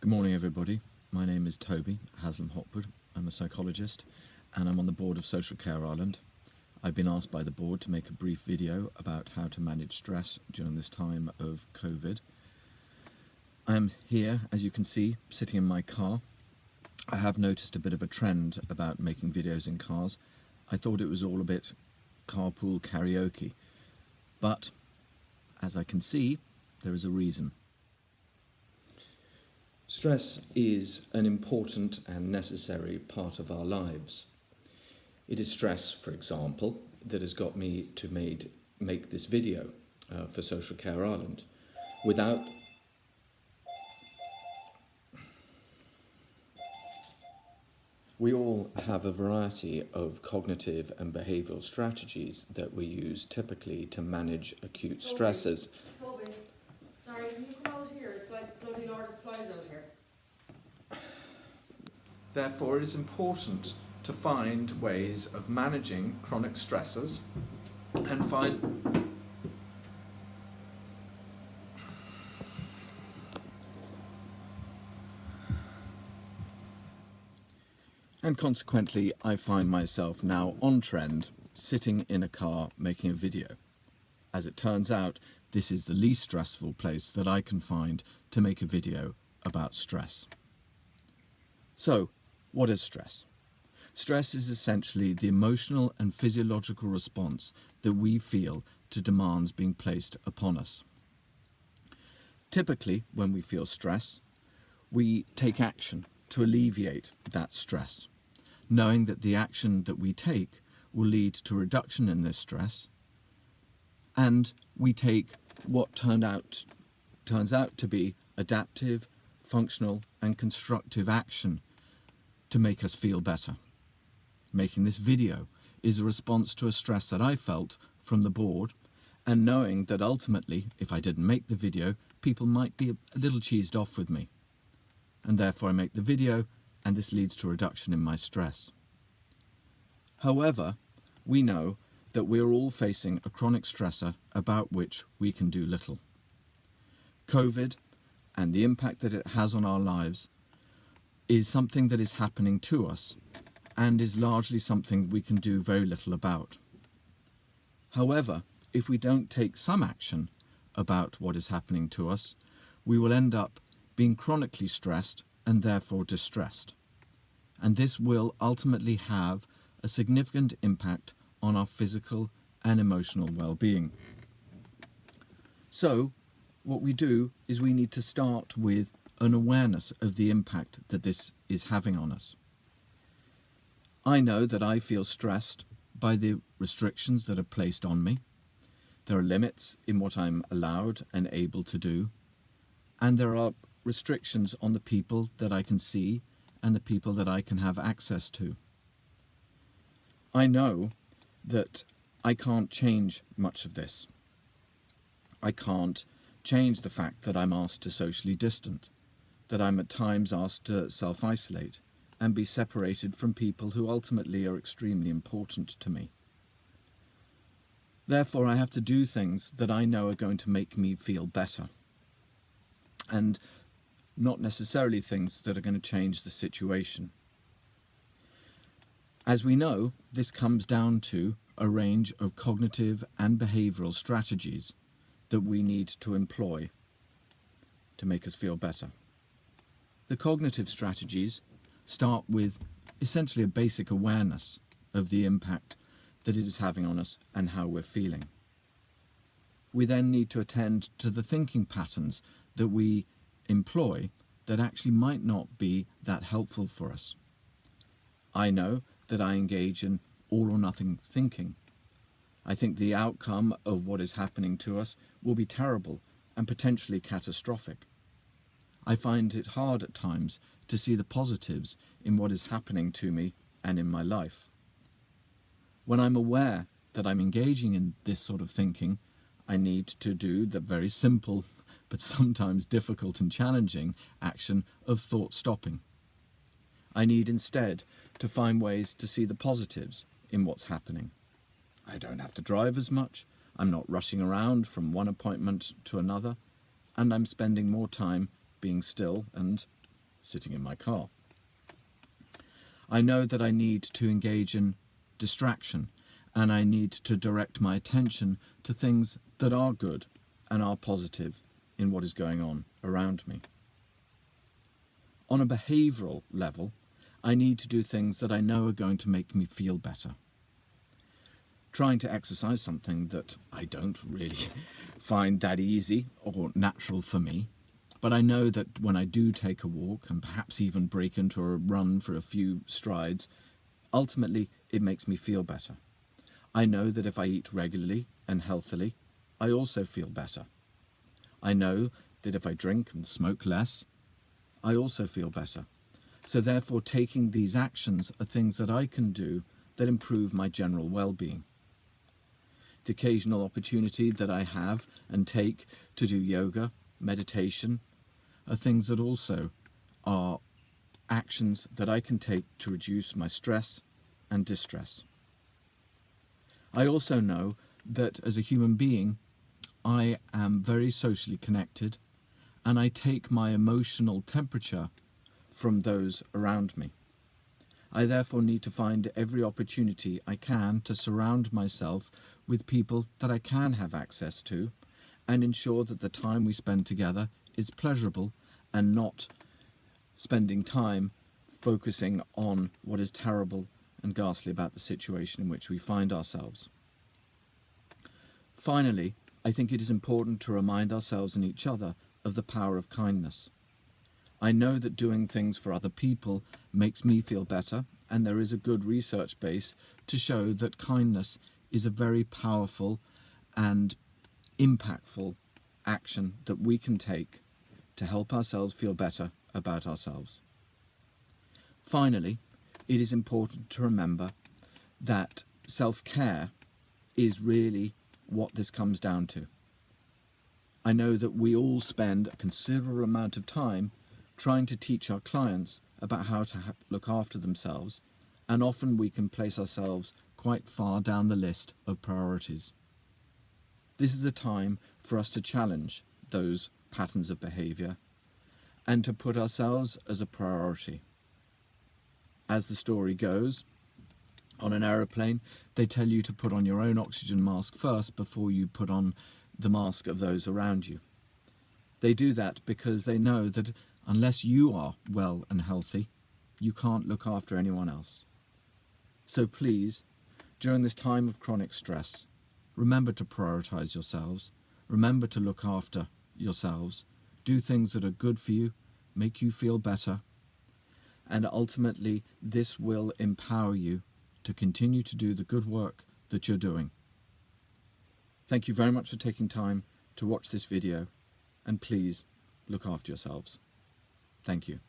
Good morning, everybody. My name is Toby Haslam Hopwood. I'm a psychologist and I'm on the board of Social Care Ireland. I've been asked by the board to make a brief video about how to manage stress during this time of COVID. I am here, as you can see, sitting in my car. I have noticed a bit of a trend about making videos in cars. I thought it was all a bit carpool karaoke, but as I can see, there is a reason. Stress is an important and necessary part of our lives. It is stress, for example, that has got me to make this video for Social Care Ireland. We all have a variety of cognitive and behavioural strategies that we use typically to manage acute stresses. Toby, sorry, can you come out here? It's like bloody Lord of the Flies out here. Therefore, it is important to find ways of managing chronic stresses and consequently, I find myself now on trend, sitting in a car making a video. As it turns out, this is the least stressful place that I can find to make a video about stress. So, what is stress? Stress is essentially the emotional and physiological response that we feel to demands being placed upon us. Typically, when we feel stress, we take action to alleviate that stress, knowing that the action that we take will lead to a reduction in this stress, and we take what turns out to be adaptive, functional, and constructive action to make us feel better. Making this video is a response to a stress that I felt from the board, and knowing that ultimately, if I didn't make the video, people might be a little cheesed off with me. And therefore I make the video, and this leads to a reduction in my stress. However, we know that we are all facing a chronic stressor about which we can do little. COVID and the impact that it has on our lives is something that is happening to us and is largely something we can do very little about. However, if we don't take some action about what is happening to us, we will end up being chronically stressed and therefore distressed. And this will ultimately have a significant impact on our physical and emotional well-being. So, what we do is we need to start with an awareness of the impact that this is having on us. I know that I feel stressed by the restrictions that are placed on me. There are limits in what I'm allowed and able to do, and there are restrictions on the people that I can see and the people that I can have access to. I know that I can't change much of this. I can't change the fact that I'm asked to socially distant, that I'm at times asked to self-isolate and be separated from people who ultimately are extremely important to me. Therefore, I have to do things that I know are going to make me feel better, and not necessarily things that are going to change the situation. As we know, this comes down to a range of cognitive and behavioural strategies that we need to employ to make us feel better. The cognitive strategies start with essentially a basic awareness of the impact that it is having on us and how we're feeling. We then need to attend to the thinking patterns that we employ that actually might not be that helpful for us. I know that I engage in all or nothing thinking. I think the outcome of what is happening to us will be terrible and potentially catastrophic. I find it hard at times to see the positives in what is happening to me and in my life. When I'm aware that I'm engaging in this sort of thinking, I need to do the very simple but sometimes difficult and challenging action of thought stopping. I need instead to find ways to see the positives in what's happening. I don't have to drive as much, I'm not rushing around from one appointment to another, and I'm spending more time being still and sitting in my car. I know that I need to engage in distraction, and I need to direct my attention to things that are good and are positive in what is going on around me. On a behavioural level, I need to do things that I know are going to make me feel better. Trying to exercise, something that I don't really find that easy or natural for me, but I know that when I do take a walk and perhaps even break into a run for a few strides, ultimately it makes me feel better. I know that if I eat regularly and healthily, I also feel better. I know that if I drink and smoke less, I also feel better. So therefore, taking these actions are things that I can do that improve my general well-being. The occasional opportunity that I have and take to do yoga, meditation, are things that also are actions that I can take to reduce my stress and distress. I also know that as a human being, I am very socially connected, and I take my emotional temperature from those around me. I therefore need to find every opportunity I can to surround myself with people that I can have access to, and ensure that the time we spend together is pleasurable and not spending time focusing on what is terrible and ghastly about the situation in which we find ourselves. Finally, I think it is important to remind ourselves and each other of the power of kindness. I know that doing things for other people makes me feel better, and there is a good research base to show that kindness is a very powerful and impactful action that we can take to help ourselves feel better about ourselves. Finally, it is important to remember that self-care is really what this comes down to. I know that we all spend a considerable amount of time trying to teach our clients about how to look after themselves, and often we can place ourselves quite far down the list of priorities. This is a time for us to challenge those patterns of behaviour and to put ourselves as a priority. As the story goes, on an aeroplane, they tell you to put on your own oxygen mask first before you put on the mask of those around you. They do that because they know that unless you are well and healthy, you can't look after anyone else. So please, during this time of chronic stress, remember to prioritise yourselves, remember to look after yourselves, do things that are good for you, make you feel better, and ultimately this will empower you to continue to do the good work that you're doing. Thank you very much for taking time to watch this video, and please look after yourselves. Thank you.